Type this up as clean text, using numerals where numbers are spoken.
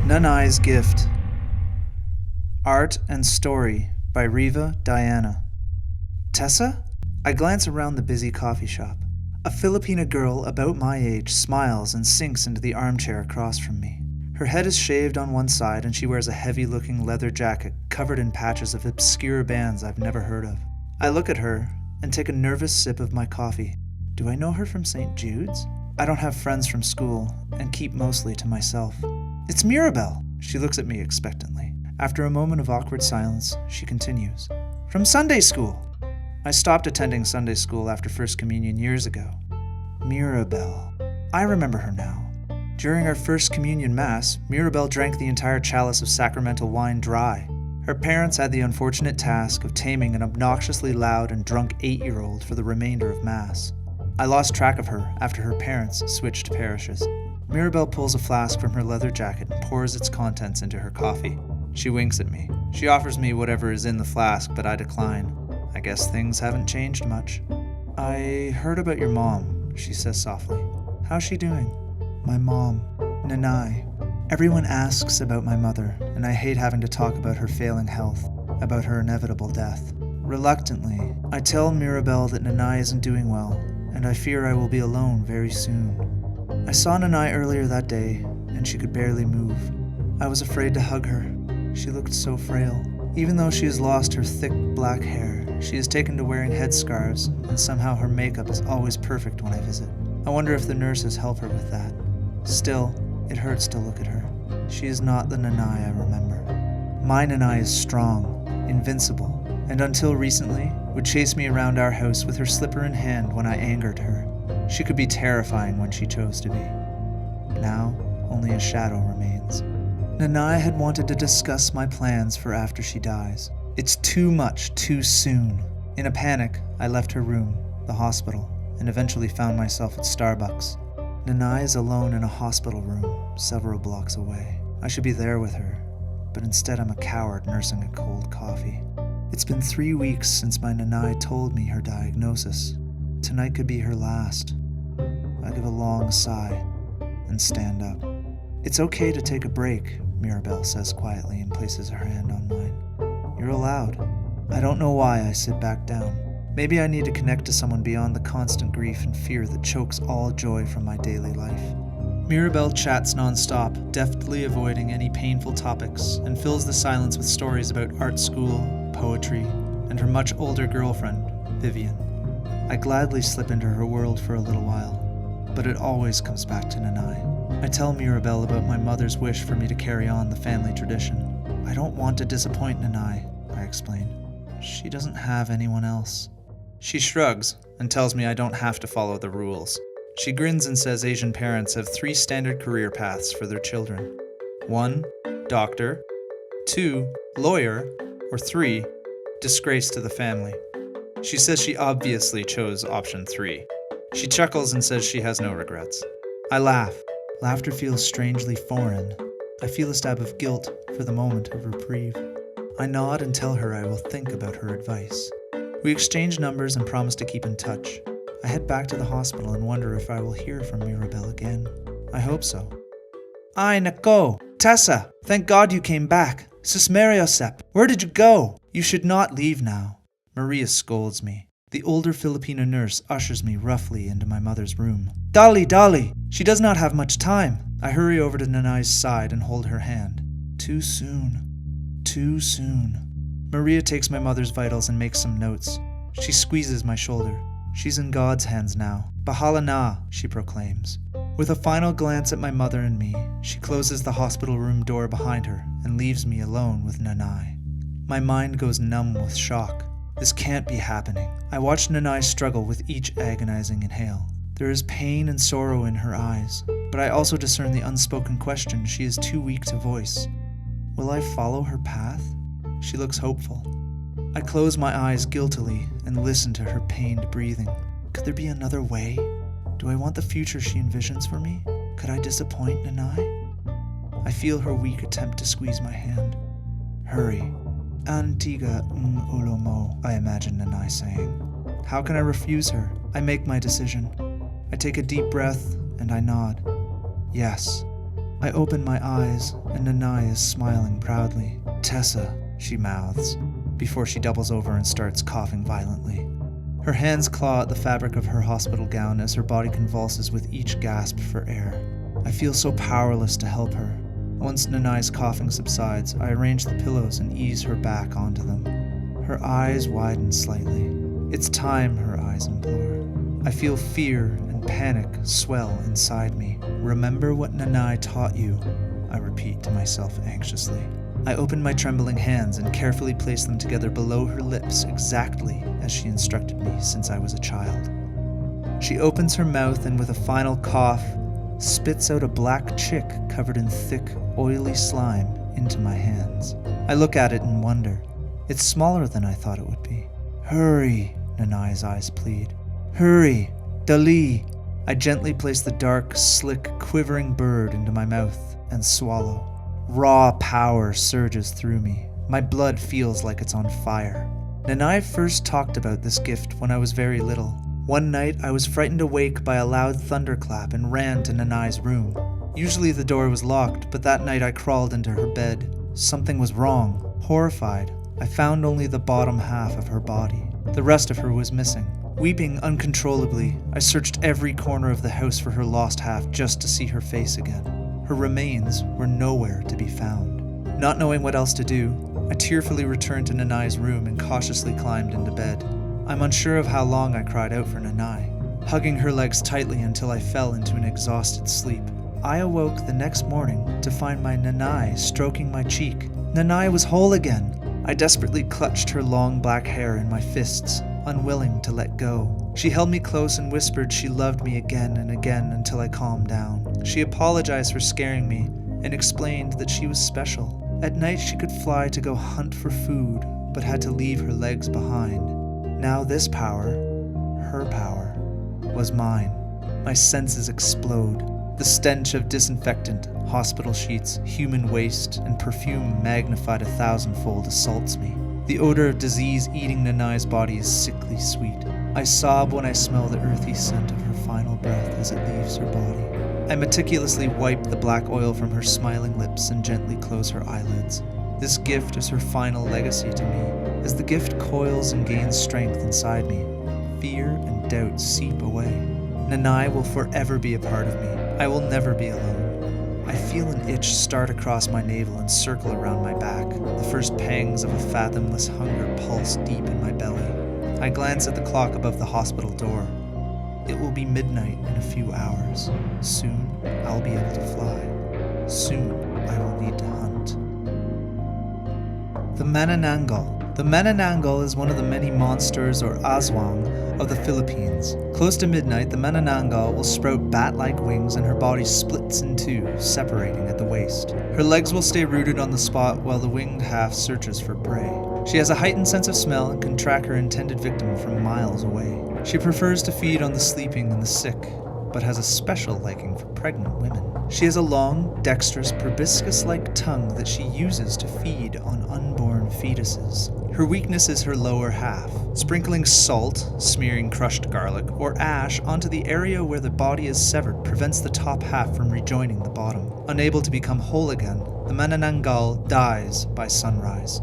Nanay's Gift. Art and Story by Reva Diana. Tessa? I glance around the busy coffee shop. A Filipina girl about my age smiles and sinks into the armchair across from me. Her head is shaved on one side and she wears a heavy-looking leather jacket covered in patches of obscure bands I've never heard of. I look at her and take a nervous sip of my coffee. Do I know her from St. Jude's? I don't have friends from school and keep mostly to myself. It's Mirabel. She looks at me expectantly. After a moment of awkward silence, she continues. From Sunday school. I stopped attending Sunday school after First Communion years ago. Mirabel. I remember her now. During our First Communion Mass, Mirabel drank the entire chalice of sacramental wine dry. Her parents had the unfortunate task of taming an obnoxiously loud and drunk 8-year-old for the remainder of Mass. I lost track of her after her parents switched parishes. Mirabel pulls a flask from her leather jacket and pours its contents into her coffee. She winks at me. She offers me whatever is in the flask, but I decline. I guess things haven't changed much. I heard about your mom, she says softly. How's she doing? My mom, Nanay. Everyone asks about my mother, and I hate having to talk about her failing health, about her inevitable death. Reluctantly, I tell Mirabel that Nanay isn't doing well, and I fear I will be alone very soon. I saw Nanay earlier that day, and she could barely move. I was afraid to hug her. She looked so frail. Even though she has lost her thick black hair, she has taken to wearing headscarves, and somehow her makeup is always perfect when I visit. I wonder if the nurses help her with that. Still, it hurts to look at her. She is not the Nanay I remember. My Nanay is strong, invincible, and until recently, would chase me around our house with her slipper in hand when I angered her. She could be terrifying when she chose to be. Now, only a shadow remains. Nanay had wanted to discuss my plans for after she dies. It's too much, too soon. In a panic, I left her room, the hospital, and eventually found myself at Starbucks. Nanay is alone in a hospital room, several blocks away. I should be there with her, but instead I'm a coward nursing a cold coffee. It's been 3 weeks since my Nanay told me her diagnosis. Tonight could be her last. I give a long sigh and stand up. It's okay to take a break, Mirabel says quietly and places her hand on mine. You're allowed. I don't know why I sit back down. Maybe I need to connect to someone beyond the constant grief and fear that chokes all joy from my daily life. Mirabel chats nonstop, deftly avoiding any painful topics, and fills the silence with stories about art school, poetry, and her much older girlfriend, Vivian. I gladly slip into her world for a little while, but it always comes back to Nanay. I tell Mirabel about my mother's wish for me to carry on the family tradition. I don't want to disappoint Nanay, I explain. She doesn't have anyone else. She shrugs and tells me I don't have to follow the rules. She grins and says Asian parents have 3 standard career paths for their children. 1, doctor. 2, lawyer. Or 3, disgrace to the family. She says she obviously chose option 3. She chuckles and says she has no regrets. I laugh. Laughter feels strangely foreign. I feel a stab of guilt for the moment of reprieve. I nod and tell her I will think about her advice. We exchange numbers and promise to keep in touch. I head back to the hospital and wonder if I will hear from Mirabel again. I hope so. Ay, nako! Tessa! Thank God you came back! Sis Mariosep! Where did you go? You should not leave now. Maria scolds me. The older Filipino nurse ushers me roughly into my mother's room. Dali! She does not have much time. I hurry over to Nanay's side and hold her hand. Too soon. Maria takes my mother's vitals and makes some notes. She squeezes my shoulder. She's in God's hands now. Bahala na, she proclaims. With a final glance at my mother and me, she closes the hospital room door behind her and leaves me alone with Nanay. My mind goes numb with shock. This can't be happening. I watch Nanay struggle with each agonizing inhale. There is pain and sorrow in her eyes, but I also discern the unspoken question she is too weak to voice. Will I follow her path? She looks hopeful. I close my eyes guiltily and listen to her pained breathing. Could there be another way? Do I want the future she envisions for me? Could I disappoint Nanay? I feel her weak attempt to squeeze my hand. Hurry. Antiga ulomo, I imagine Nanay saying. How can I refuse her? I make my decision. I take a deep breath and I nod. Yes. I open my eyes, and Nanay is smiling proudly. "Tessa," she mouths, before she doubles over and starts coughing violently. Her hands claw at the fabric of her hospital gown as her body convulses with each gasp for air. I feel so powerless to help her. Once Nanay's coughing subsides, I arrange the pillows and ease her back onto them. Her eyes widen slightly. "It's time," her eyes implore. I feel fear and panic swell inside me. "Remember what Nanay taught you," I repeat to myself anxiously. I open my trembling hands and carefully place them together below her lips exactly as she instructed me since I was a child. She opens her mouth and with a final cough, spits out a black chick covered in thick, oily slime into my hands. I look at it in wonder. It's smaller than I thought it would be. "Hurry," Nanay's eyes plead. "Hurry, Dali." I gently place the dark, slick, quivering bird into my mouth and swallow. Raw power surges through me. My blood feels like it's on fire. Nanay first talked about this gift when I was very little. One night, I was frightened awake by a loud thunderclap and ran to Nanay's room. Usually the door was locked, but that night I crawled into her bed. Something was wrong. Horrified, I found only the bottom half of her body. The rest of her was missing. Weeping uncontrollably, I searched every corner of the house for her lost half just to see her face again. Her remains were nowhere to be found. Not knowing what else to do, I tearfully returned to Nanay's room and cautiously climbed into bed. I'm unsure of how long I cried out for Nanay, hugging her legs tightly until I fell into an exhausted sleep. I awoke the next morning to find my Nanay stroking my cheek. Nanay was whole again. I desperately clutched her long black hair in my fists, unwilling to let go. She held me close and whispered she loved me again and again until I calmed down. She apologized for scaring me and explained that she was special. At night she could fly to go hunt for food, but had to leave her legs behind. Now this power, her power, was mine. My senses explode. The stench of disinfectant, hospital sheets, human waste, and perfume magnified 1,000-fold assaults me. The odor of disease eating Nanay's body is sickly sweet. I sob when I smell the earthy scent of her final breath as it leaves her body. I meticulously wipe the black oil from her smiling lips and gently close her eyelids. This gift is her final legacy to me. As the gift coils and gains strength inside me, fear and doubt seep away. Nanay will forever be a part of me. I will never be alone. I feel an itch start across my navel and circle around my back. The first pangs of a fathomless hunger pulse deep in my belly. I glance at the clock above the hospital door. It will be midnight in a few hours. Soon, I'll be able to fly. Soon, I will need to hunt. The Manananggal. The Manananggal is one of the many monsters or aswang of the Philippines. Close to midnight, the Manananggal will sprout bat-like wings and her body splits in two, separating at the waist. Her legs will stay rooted on the spot while the winged half searches for prey. She has a heightened sense of smell and can track her intended victim from miles away. She prefers to feed on the sleeping and the sick, but has a special liking for pregnant women. She has a long, dexterous, proboscis-like tongue that she uses to feed on unborn fetuses. Her weakness is her lower half. Sprinkling salt, smearing crushed garlic, or ash onto the area where the body is severed prevents the top half from rejoining the bottom. Unable to become whole again, the Manananggal dies by sunrise.